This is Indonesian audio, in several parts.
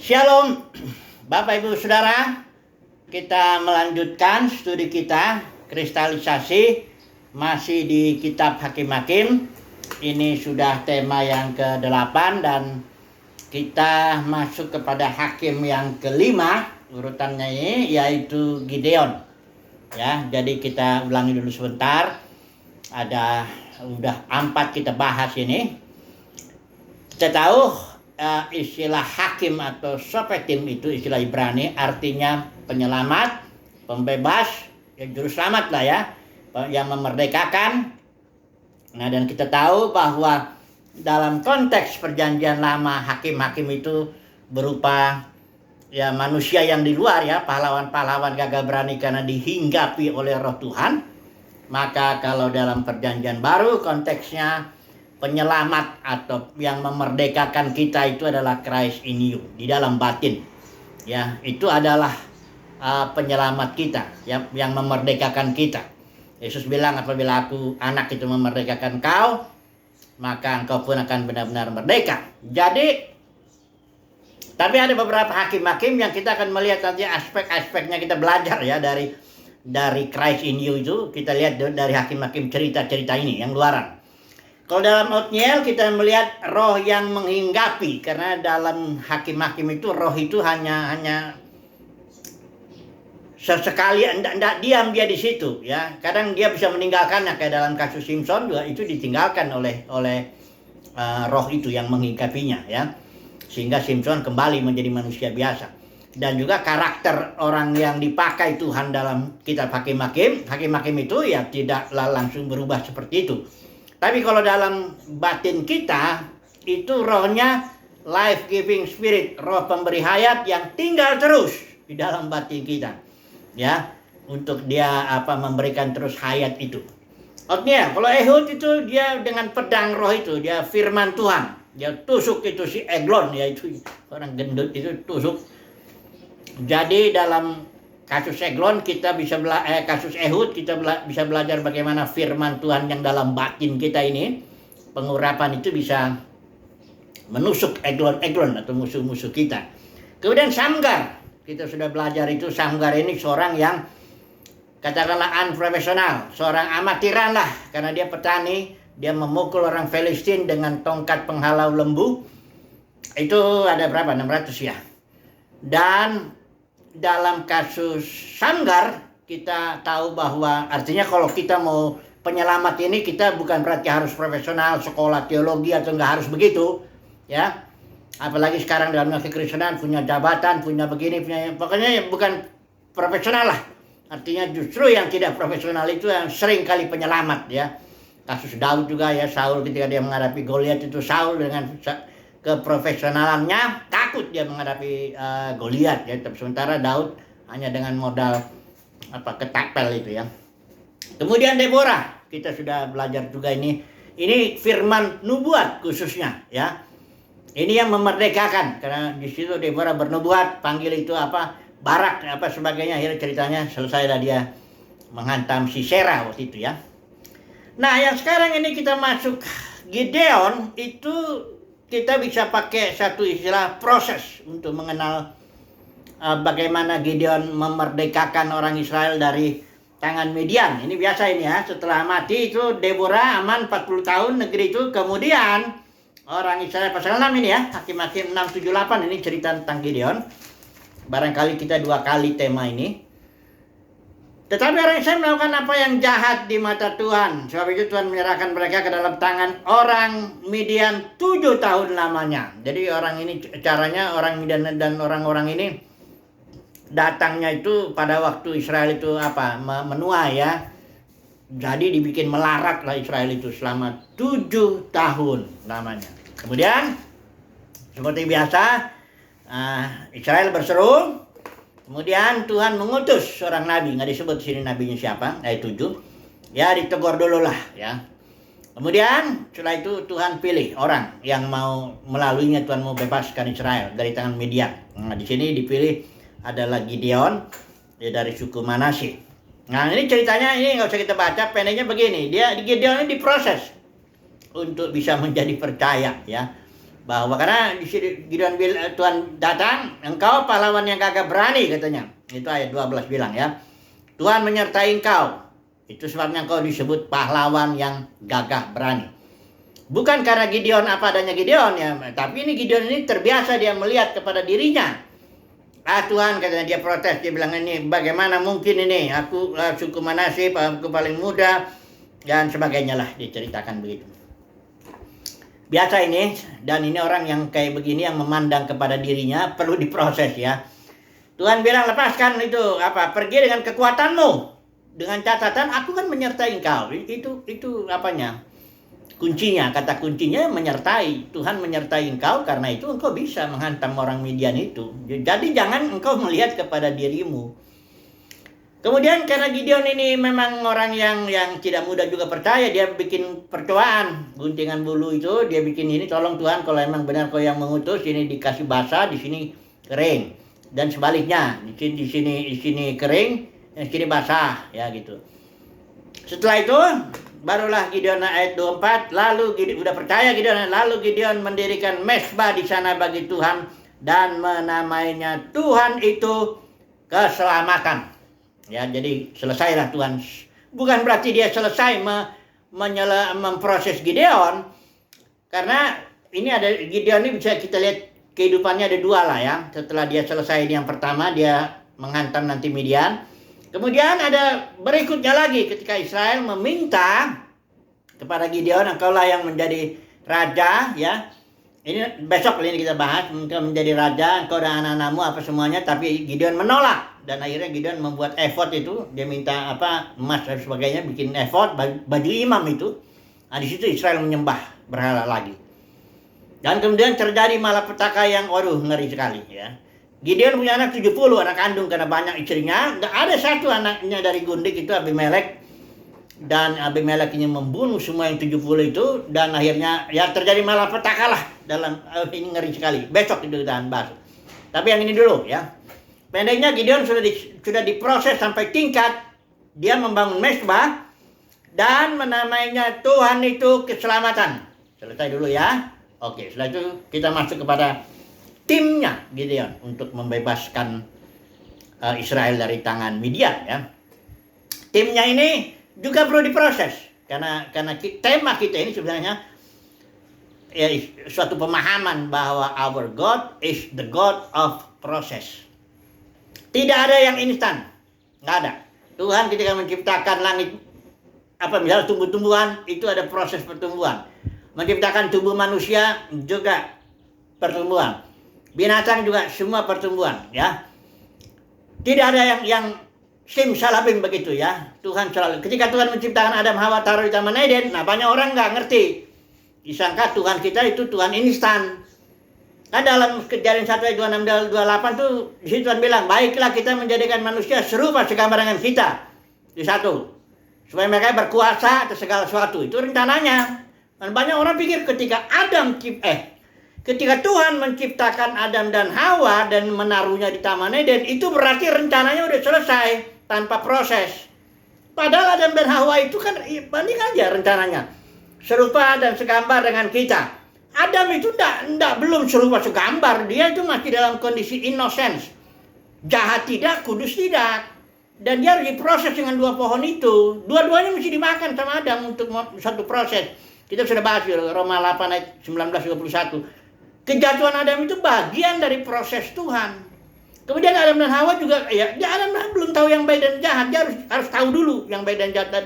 Shalom, Bapak Ibu Saudara. Kita melanjutkan studi kita kristalisasi masih di kitab Hakim-Hakim. Ini sudah tema yang ke-8 dan kita masuk kepada hakim yang kelima urutannya ini, yaitu Gideon. Ya, jadi kita ulangi dulu sebentar. Udah 4 kita bahas ini. Kita tahu istilah hakim atau sofetim itu istilah Ibrani, artinya penyelamat, pembebas, juru selamat lah ya, yang memerdekakan. Nah, dan kita tahu bahwa dalam konteks perjanjian lama, hakim-hakim itu berupa ya manusia yang di luar ya, pahlawan-pahlawan gagah berani karena dihinggapi oleh roh Tuhan. Maka kalau dalam perjanjian baru konteksnya penyelamat atau yang memerdekakan kita itu adalah Christ in you, di dalam batin. Ya, itu adalah penyelamat kita, ya, yang memerdekakan kita. Yesus bilang, apabila aku anak itu memerdekakan kau, maka engkau pun akan benar-benar merdeka. Jadi, tapi ada beberapa hakim-hakim yang kita akan melihat nanti aspek-aspeknya, kita belajar ya dari Christ in you itu. Kita lihat dari hakim-hakim cerita-cerita ini yang luaran. Kalau dalam Otniel kita melihat roh yang menghinggapi, karena dalam hakim-hakim itu roh itu hanya sesekali tidak diam dia di situ ya. Kadang dia bisa meninggalkannya, kayak dalam kasus Simpson juga itu ditinggalkan oleh roh itu yang menghinggapinya ya. Sehingga Simpson kembali menjadi manusia biasa. Dan juga karakter orang yang dipakai Tuhan dalam kitab hakim-hakim itu ya tidaklah langsung berubah seperti itu. Tapi kalau dalam batin kita, itu rohnya life-giving spirit, roh pemberi hayat yang tinggal terus di dalam batin kita. Ya, untuk dia memberikan terus hayat itu. Artinya, kalau Ehud itu dia dengan pedang roh itu, dia firman Tuhan. Dia tusuk itu si Eglon, yaitu orang gendut itu tusuk. Jadi dalam kasus Eglon kita bisa kasus Ehud kita bisa belajar bagaimana firman Tuhan yang dalam batin kita ini, pengurapan itu bisa menusuk Eglon atau musuh-musuh kita. Kemudian Samgar, kita sudah belajar itu. Samgar ini seorang yang katakanlah unprofesional, seorang amatiran lah, karena dia petani, dia memukul orang Filistin dengan tongkat penghalau lembu. Itu ada berapa? 600 ya. Dan dalam kasus Samgar kita tahu bahwa artinya kalau kita mau penyelamat ini, kita bukan berarti harus profesional, sekolah teologi atau nggak harus begitu ya. Apalagi sekarang dalam kekristenan punya jabatan, punya begini, pokoknya bukan profesional lah. Artinya justru yang tidak profesional itu yang sering kali penyelamat ya. Kasus Daud juga ya, Saul ketika dia menghadapi Goliat itu, Saul dengan keprofesionalannya takut dia menghadapi Goliat ya. Sementara Daud hanya dengan modal ketapel itu ya. Kemudian Deborah, kita sudah belajar juga ini firman nubuat khususnya ya. Ini yang memerdekakan, karena di situ Deborah bernubuat, panggil itu Barak sebagainya. Akhirnya ceritanya selesailah dia menghantam Sisera waktu itu ya. Nah, yang sekarang ini kita masuk Gideon itu, kita bisa pakai satu istilah proses untuk mengenal bagaimana Gideon memerdekakan orang Israel dari tangan Midian. Ini biasa ini ya, setelah mati itu Deborah aman 40 tahun negeri itu. Kemudian orang Israel, pasal 6 ini ya, Hakim-Hakim 6-7-8 ini cerita tentang Gideon. Barangkali kita 2 kali tema ini. Tetapi orang Israel melakukan apa yang jahat di mata Tuhan. Sebab itu Tuhan menyerahkan mereka ke dalam tangan orang Midian 7 tahun lamanya. Jadi orang ini caranya, orang Midian dan orang-orang ini datangnya itu pada waktu Israel itu menuai ya. Jadi dibikin melarat lah Israel itu selama 7 tahun lamanya. Kemudian seperti biasa Israel berseru. Kemudian Tuhan mengutus seorang nabi, nggak disebut di sini nabinya siapa, ayat 7. Ya, ditegur dulu lah ya. Kemudian setelah itu Tuhan pilih orang yang mau melaluinya, Tuhan mau bebaskan Israel dari tangan Midian. Nah, di sini dipilih adalah Gideon dari suku Manasye. Nah, ini ceritanya ini nggak usah kita baca, pendeknya begini. Gideon ini diproses untuk bisa menjadi percaya ya. Bahwa karena di sini Tuhan datang, engkau pahlawan yang gagah berani katanya. Itu ayat 12 bilang ya. Tuhan menyertai engkau. Itu sebabnya engkau disebut pahlawan yang gagah berani. Bukan karena Gideon apa adanya Gideon ya, tapi ini Gideon ini terbiasa dia melihat kepada dirinya. Tuhan katanya, dia protes, dia bilang ini bagaimana mungkin ini, aku suku Manasye, aku paling muda dan sebagainya lah, diceritakan begitu. Biasa ini, dan ini orang yang kayak begini yang memandang kepada dirinya perlu diproses ya. Tuhan bilang lepaskan itu pergi dengan kekuatanmu, dengan catatan aku kan menyertai engkau. Itu apanya? Kuncinya, kata kuncinya menyertai. Tuhan menyertai engkau, karena itu engkau bisa menghantam orang Midian itu. Jadi jangan engkau melihat kepada dirimu. Kemudian karena Gideon ini memang orang yang tidak mudah juga percaya, dia bikin percobaan, guntingan bulu itu dia bikin ini, tolong Tuhan kalau emang benar kau yang mengutus, ini dikasih basah, di sini kering, dan sebaliknya di sini kering, di sini basah, ya gitu. Setelah itu barulah Gideon ayat 24, udah percaya Gideon, lalu Gideon mendirikan mezbah di sana bagi Tuhan dan menamainya Tuhan itu keselamatan. Ya, jadi selesailah Tuhan. Bukan berarti dia selesai memproses Gideon, karena ini ada Gideon ini bisa kita lihat kehidupannya ada dua lah ya. Setelah dia selesai yang pertama, dia menghantam nanti Midian. Kemudian ada berikutnya lagi ketika Israel meminta kepada Gideon, engkaulah yang menjadi raja ya. Ini besok ini kita bahas, engkau menjadi raja, engkau dan anak-anakmu apa semuanya, tapi Gideon menolak. Dan akhirnya Gideon membuat effort itu, dia minta emas dan sebagainya, bikin effort baju imam itu. Nah, di situ Israel menyembah berhala lagi. Dan kemudian terjadi malapetaka yang ngeri sekali ya. Gideon punya anak 70, anak kandung karena banyak istrinya. Dan ada satu anaknya dari gundik itu Abimelek. Dan Abimelek ini membunuh semua yang 70 itu. Dan akhirnya ya terjadi malapetaka lah dalam ini ngeri sekali. Besok itu kita bahas. Tapi yang ini dulu ya. Pendeknya Gideon sudah diproses sampai tingkat dia membangun mezbah dan menamainya Tuhan itu keselamatan. Selesai dulu ya. Oke, setelah itu kita masuk kepada timnya Gideon untuk membebaskan Israel dari tangan Midian ya. Timnya ini juga perlu diproses karena tema kita ini sebenarnya ya, suatu pemahaman bahwa our God is the God of process. Tidak ada yang instan, nggak ada. Tuhan ketika menciptakan langit, misalnya tumbuh-tumbuhan, itu ada proses pertumbuhan. Menciptakan tubuh manusia juga pertumbuhan. Binatang juga semua pertumbuhan, ya. Tidak ada yang simsalabim begitu ya. Tuhan selalu. Ketika Tuhan menciptakan Adam Hawa taruh di Taman Eden, nah banyak orang nggak ngerti. Disangka Tuhan kita itu Tuhan instan. Kan dalam Kejadian 1 ayat 26-28 tuh di situ Tuhan bilang, baiklah kita menjadikan manusia serupa segambar dengan kita. Di satu. Supaya mereka berkuasa atas segala sesuatu. Itu rencananya. Dan banyak orang pikir ketika Tuhan menciptakan Adam dan Hawa dan menaruhnya di Taman Eden, itu berarti rencananya udah selesai tanpa proses. Padahal Adam dan Hawa itu kan banding aja rencananya. Serupa dan segambar dengan kita. Adam itu belum serupa segambar, dia itu masih dalam kondisi innocence. Jahat tidak, kudus tidak. Dan dia harus diproses dengan dua pohon itu. Dua-duanya mesti dimakan sama Adam untuk satu proses. Kita sudah bahas Roma 8 ayat 19-21. Kejatuhan Adam itu bagian dari proses Tuhan. Kemudian Adam dan Hawa juga, ya Adam belum tahu yang baik dan jahat. Dia harus tahu dulu yang baik dan jahat dan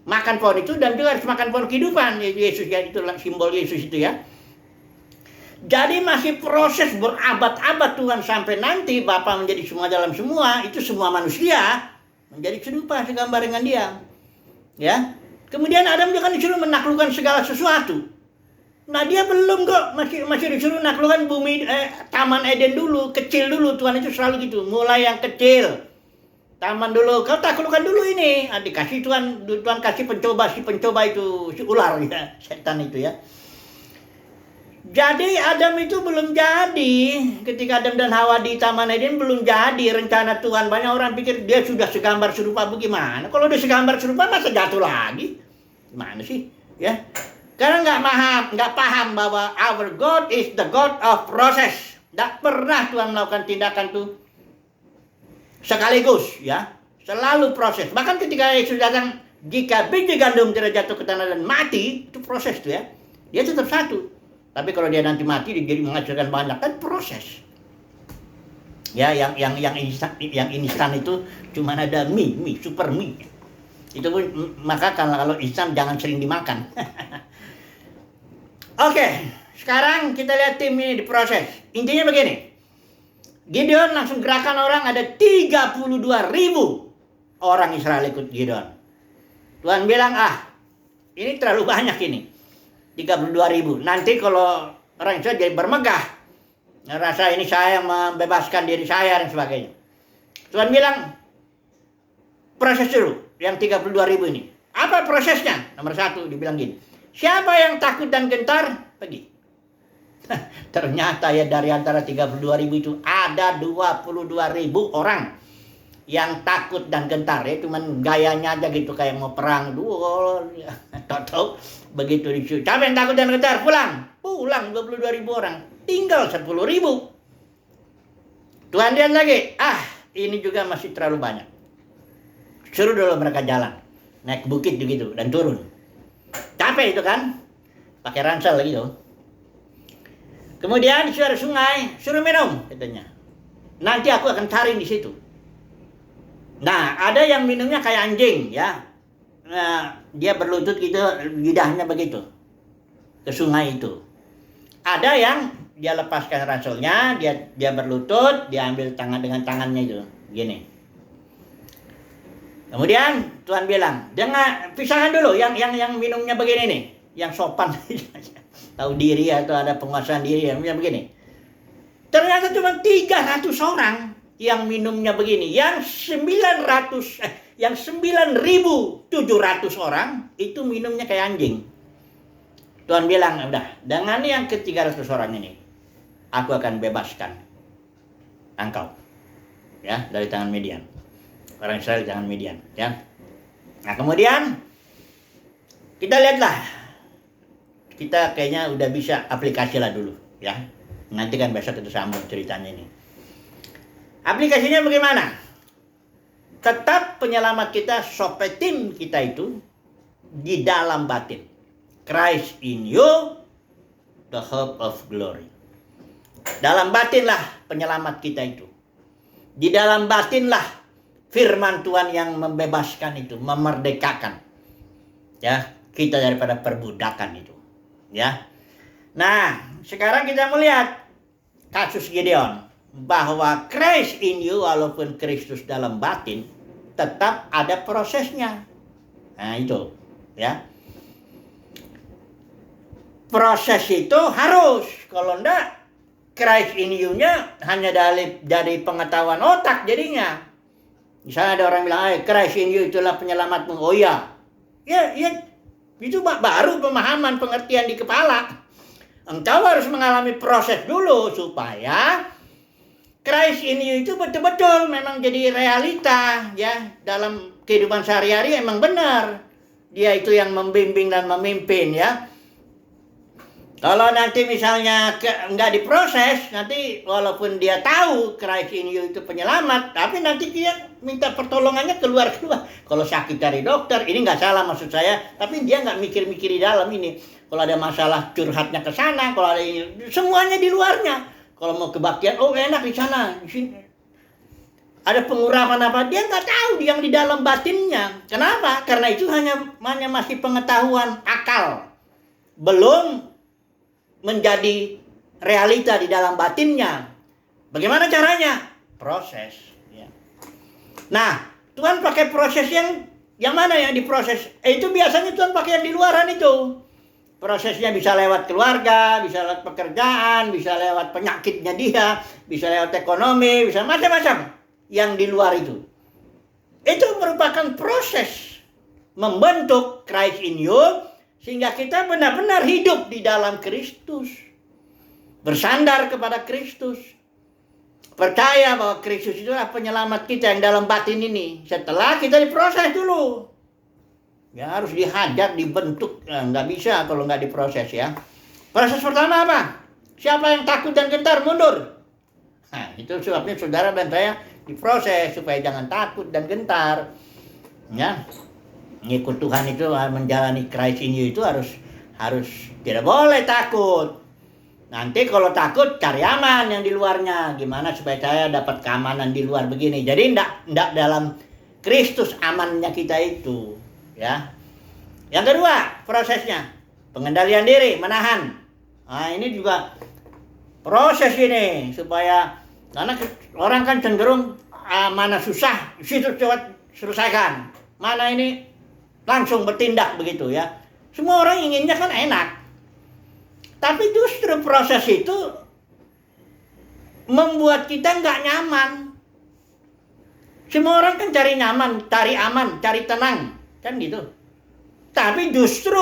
makan pohon itu, dan juga harus makan pohon kehidupan. Yesus ya, itu simbol Yesus itu ya. Jadi masih proses berabad-abad Tuhan sampai nanti Bapa menjadi semua dalam semua, itu semua manusia menjadi serupa segambar dengan Dia. Ya. Kemudian Adam juga disuruh menaklukkan segala sesuatu. Nah, dia belum kok, masih disuruh menaklukkan bumi Taman Eden dulu, kecil dulu. Tuhan itu selalu gitu, mulai yang kecil. Taman dulu, kau taklukkan dulu ini. Dikasih Tuhan kasih si pencoba itu, si ular ya, setan itu ya. Jadi Adam itu belum jadi. Ketika Adam dan Hawa di Taman Eden belum jadi rencana Tuhan. Banyak orang pikir dia sudah segambar serupa, bagaimana? Kalau dia segambar serupa masa jatuh lagi? Gimana sih? Ya. Karena nggak paham bahwa our God is the God of process. Tidak pernah Tuhan melakukan tindakan itu sekaligus, ya. Selalu proses. Bahkan ketika Yesus datang, jika biji gandum tidak jatuh ke tanah dan mati, itu proses tuh, ya. Dia tetap satu. Tapi kalau dia nanti mati, dia jadi menghasilkan banyak, kan proses. Ya, yang instan itu cuma ada mie, super mie. Itu pun, maka kalau instan jangan sering dimakan. Oke, sekarang kita lihat tim ini diproses. Intinya begini. Gideon langsung gerakan orang, ada 32.000 orang Israel ikut Gideon. Tuhan bilang, ini terlalu banyak ini. 32.000. Nanti kalau orang Israel jadi bermegah. Ngerasa ini saya membebaskan diri saya dan sebagainya. Tuhan bilang, proses dulu yang 32.000 ini. Apa prosesnya? Nomor 1 dibilang gini. Siapa yang takut dan gentar? Pergi. Ternyata ya dari antara 32.000 itu ada 22.000 orang yang takut dan gentar, ya cuman gayanya aja gitu kayak mau perang. Tahu begitu disuruh. Siapa yang takut dan gentar? Pulang 22.000 orang. Tinggal 10.000. Tuhan lihat lagi, ini juga masih terlalu banyak. Suruh dulu mereka jalan, naik bukit begitu dan turun. Capek itu kan, pakai ransel lagi tuh. Kemudian suara sungai, suruh minum katanya. Nanti aku akan cari di situ. Nah, ada yang minumnya kayak anjing, ya. Nah, dia berlutut gitu, lidahnya begitu ke sungai itu. Ada yang dia lepaskan ranselnya, dia berlutut, dia ambil tangan dengan tangannya itu, gini. Kemudian Tuhan bilang, jangan pisahkan dulu yang minumnya begini nih, yang sopan, tahu diri atau ada penguasaan diri yang begini. Ternyata cuma 300 orang yang minumnya begini, yang 9.700 orang itu minumnya kayak anjing. Tuhan bilang, udah, dengan yang ke 300 orang ini, aku akan bebaskan engkau, ya, dari tangan Midian. Orang Israel di tangan Midian, ya. Nah, kemudian kita lihatlah, kita kayaknya udah bisa aplikasi lah dulu, ya. Nanti kan besok kita sambung ceritanya ini. Aplikasinya bagaimana? Tetap penyelamat kita, sopetim kita itu di dalam batin. Christ in you, the hope of glory. Dalam batinlah penyelamat kita itu. Di dalam batinlah firman Tuhan yang membebaskan itu, memerdekakan, ya, kita daripada perbudakan itu, ya. Nah, sekarang kita melihat kasus Gideon, bahwa Christ in you, walaupun Kristus dalam batin, tetap ada prosesnya. Nah, itu, ya. Proses itu harus, kalau enggak Christ in you-nya hanya dari pengetahuan otak jadinya. Misalnya ada orang bilang, Christ in you itulah penyelamatmu. Oh iya. Ya, itu baru pemahaman, pengertian di kepala. Engkau harus mengalami proses dulu supaya Christ in you itu betul-betul memang jadi realita, ya, dalam kehidupan sehari-hari emang benar. Dia itu yang membimbing dan memimpin, ya. Kalau nanti misalnya nggak diproses, nanti walaupun dia tahu Christ in you itu penyelamat, tapi nanti dia minta pertolongannya keluar. Kalau sakit dari dokter, ini nggak salah maksud saya, tapi dia nggak mikir-mikir di dalam ini. Kalau ada masalah curhatnya ke sana, kalau ada ini, semuanya di luarnya. Kalau mau kebaktian, enak di sana, di sini. Ada pengurapan apa, dia nggak tahu yang di dalam batinnya. Kenapa? Karena itu hanya masih pengetahuan akal, belum menjadi realita di dalam batinnya. Bagaimana caranya? Proses, ya. Nah, Tuhan pakai proses yang mana yang diproses? Itu biasanya Tuhan pakai yang di luaran itu. Prosesnya bisa lewat keluarga, bisa lewat pekerjaan, bisa lewat penyakitnya dia, bisa lewat ekonomi, bisa macam-macam yang di luar itu. Itu merupakan proses membentuk Christ in you, sehingga kita benar-benar hidup di dalam Kristus. Bersandar kepada Kristus. Percaya bahwa Kristus itulah penyelamat kita yang dalam batin ini. Setelah kita diproses dulu. Ya harus dihajar, dibentuk. Nah, nggak bisa kalau nggak diproses ya. Proses pertama apa? Siapa yang takut dan gentar mundur. Nah, itu sebabnya saudara dan saya diproses supaya jangan takut dan gentar. Ya, ngikut Tuhan itu menjalani Christ in you itu harus tidak boleh takut. Nanti kalau takut cari aman yang di luarnya. Gimana supaya saya dapat keamanan di luar begini. Jadi enggak dalam Kristus amannya kita itu, ya. Yang kedua, prosesnya pengendalian diri, menahan. Nah, ini juga proses ini supaya karena orang kan cenderung mana susah, situ cepat selesaikan. Mana ini langsung bertindak begitu ya. Semua orang inginnya kan enak. Tapi justru proses itu membuat kita nggak nyaman. Semua orang kan cari nyaman, cari aman, cari tenang, kan gitu. Tapi justru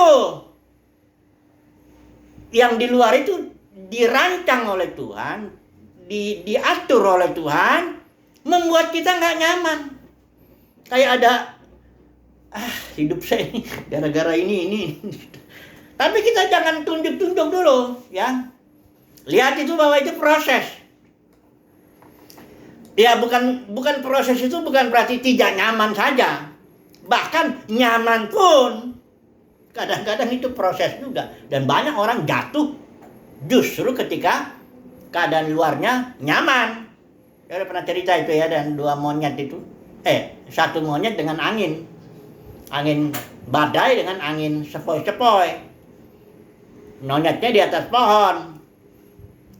yang di luar itu dirancang oleh Tuhan, diatur oleh Tuhan, membuat kita nggak nyaman. Kayak ada, hidup saya ini gara-gara ini. Tapi kita jangan tunjuk-tunjuk dulu, ya. Lihat itu bahwa itu proses. Ya bukan proses itu bukan berarti tidak nyaman saja. Bahkan nyaman pun kadang-kadang itu proses juga. Dan banyak orang jatuh justru ketika keadaan luarnya nyaman. Saya udah pernah cerita itu ya, dan dua monyet itu. Satu monyet dengan angin. Angin badai dengan angin sepoi-sepoi. Monyetnya di atas pohon.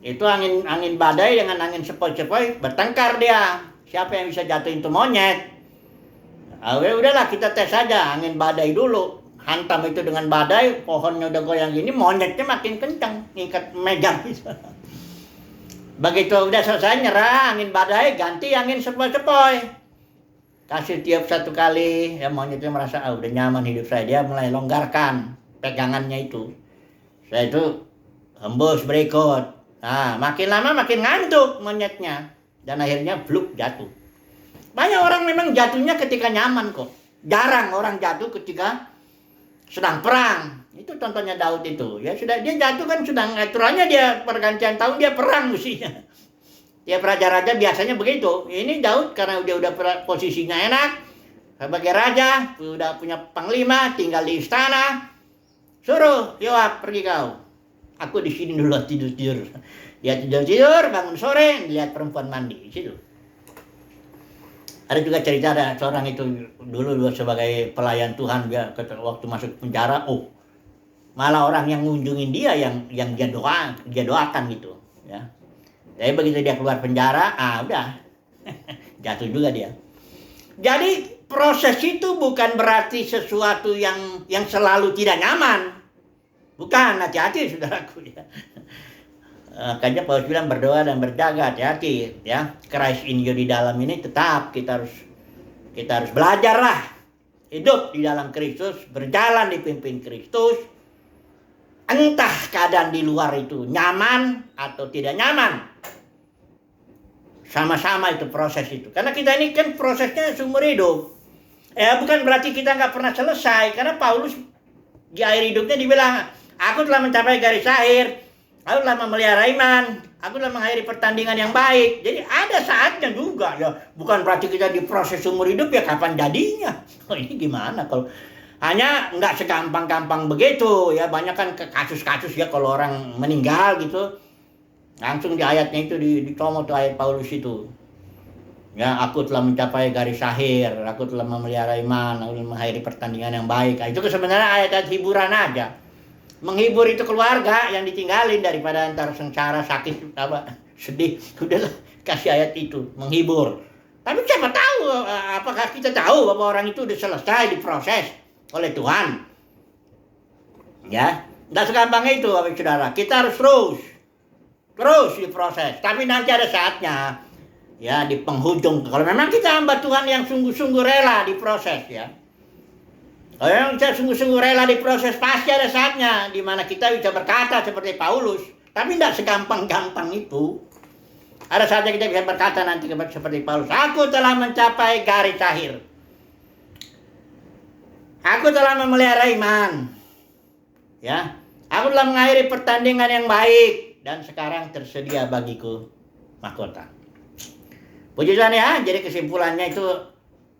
Itu angin badai dengan angin sepoi-sepoi bertengkar dia. Siapa yang bisa jatuhin itu monyet? Udahlah kita tes saja angin badai dulu. Hantam itu dengan badai, pohonnya udah goyang gini, monyetnya makin kencang ngikat megang. Begitu udah selesai nyerah angin badai, ganti angin sepoi-sepoi. Kasih tiup satu kali, ya monyetnya merasa udah nyaman hidup saya. Dia mulai longgarkan pegangannya itu. Saya itu hembus berikut. Nah, makin lama makin ngantuk monyetnya. Dan akhirnya bluk jatuh. Banyak orang memang jatuhnya ketika nyaman kok. Jarang orang jatuh ketika sedang perang. Itu contohnya Daud itu. Ya sudah dia jatuh kan sedang aturannya dia pergantian tahun dia perang mestinya. Ya raja-raja biasanya begitu. Ini Daud karena dia udah posisinya enak. Sebagai raja, udah punya panglima, tinggal di istana. Suruh Yoab pergi kau. Aku di sini dulu tidur. Dia tidur, bangun sore, lihat perempuan mandi di situ. Ada juga cerita ada seorang itu dulu sebagai pelayan Tuhan dia waktu masuk penjara, malah orang yang ngunjungin dia yang dia doakan gitu, ya. Tapi begitu dia keluar penjara, udah jatuh juga dia. Jadi proses itu bukan berarti sesuatu yang selalu tidak nyaman. Bukan, hati-hati saudaraku ya. Makanya Paulus bilang berdoa dan berjaga, hati-hati ya. Christ in you di dalam ini tetap kita harus belajarlah hidup di dalam Kristus, berjalan dipimpin Kristus. Entah keadaan di luar itu nyaman atau tidak nyaman. Sama-sama itu proses itu. Karena kita ini kan prosesnya seumur hidup. Bukan berarti kita nggak pernah selesai. Karena Paulus di akhir hidupnya dibilang, aku telah mencapai garis akhir. Aku telah memelihara iman. Aku telah mengakhiri pertandingan yang baik. Jadi ada saatnya juga ya. Bukan berarti kita di proses seumur hidup ya kapan jadinya. Ini gimana kalau hanya nggak segampang-gampang begitu ya. Banyak kan kasus-kasus ya kalau orang meninggal gitu. Langsung di ayatnya itu dicomot tuh ayat Paulus itu. Ya, aku telah mencapai garis akhir. Aku telah memelihara iman. Aku telah mengakhiri pertandingan yang baik. Itu sebenarnya ayat-ayat hiburan aja. Menghibur itu keluarga yang ditinggalin daripada antar sengsara, sakit, sedih. Udahlah, kasih ayat itu, menghibur. Tapi siapa tahu, apakah kita tahu bahwa orang itu udah selesai diproses oleh Tuhan? Ya, nggak segampang itu, saudara. Kita harus terus diproses. Tapi nanti ada saatnya, ya di penghujung. Kalau memang kita hamba Tuhan yang sungguh-sungguh rela diproses, ya. Kalau yang kita sungguh-sungguh rela diproses, pasti ada saatnya di mana kita bisa berkata seperti Paulus. Tapi tidak segampang-gampang itu. Ada saatnya kita bisa berkata nanti seperti Paulus, aku telah mencapai garis akhir. Aku telah memelihara iman. Ya. Aku telah mengakhiri pertandingan yang baik dan sekarang tersedia bagiku mahkota. Puji Tuhan ya. Jadi kesimpulannya itu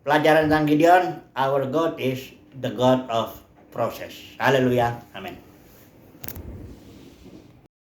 pelajaran tentang Gideon, our God is the God of process. Haleluya. Amin.